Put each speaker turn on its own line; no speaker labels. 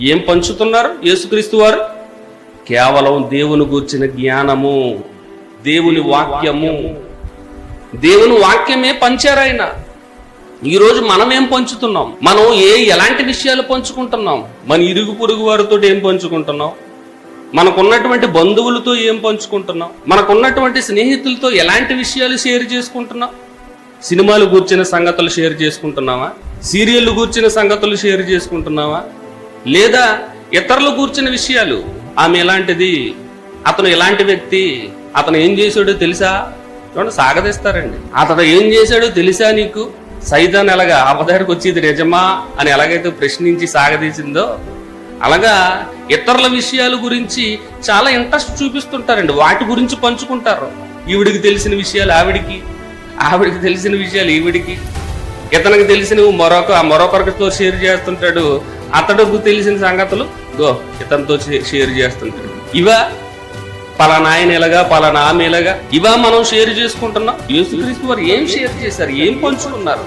ఏం పంచుతున్నారు యేసుక్రీస్తు వారు? కేవలం దేవుని గూర్చిన జ్ఞానము, దేవుని వాక్యము. దేవుని వాక్యమే పంచారాయన. ఈరోజు మనం ఏం పంచుతున్నాం? మనం ఎలాంటి విషయాలు పంచుకుంటున్నాం? మన ఇరుగు పొరుగు వారితో ఏం పంచుకుంటున్నాం? మనకున్నటువంటి బంధువులతో ఏం పంచుకుంటున్నాం? మనకున్నటువంటి స్నేహితులతో ఎలాంటి విషయాలు షేర్ చేసుకుంటున్నాం? సినిమాలు గూర్చిన సంగతులు షేర్ చేసుకుంటున్నావా? సీరియళ్ళు గూర్చిన సంగతులు షేర్ చేసుకుంటున్నావా? లేదా ఇతరులు గూర్చిన విషయాలు, ఆమె ఎలాంటిది, అతను ఎలాంటి వ్యక్తి, అతను ఏం చేశాడో తెలుసా? చూడండి, సాగదీస్తారండి. అతను ఏం చేశాడో తెలుసా నీకు? సైతాన్ ఎలాగా అవ్వదారికి వచ్చేది నిజమా అని ఎలాగైతే ప్రశ్నించి సాగదీసిందో, అలాగా ఇతరుల విషయాల గురించి చాలా ఇంట్రెస్ట్ చూపిస్తుంటారండి. వాటి గురించి పంచుకుంటారు. ఈవిడికి తెలిసిన విషయాలు ఆవిడికి, ఆవిడికి తెలిసిన విషయాలు ఈవిడికి, ఇతనికి తెలిసినవి మరొకరితో షేర్ చేస్తుంటాడు. అతడుకు తెలిసిన సంగతులు ఇతనితో షేర్ చేస్తుంటాడు. ఇవా పలానా ఆయన ఎలాగా, పలానా ఆమె ఎలాగా, ఇవా మనం షేర్ చేసుకుంటున్నాం? యేసుక్రీస్తు వారు ఏం షేర్ చేశారు? ఏం పంచుకున్నారు?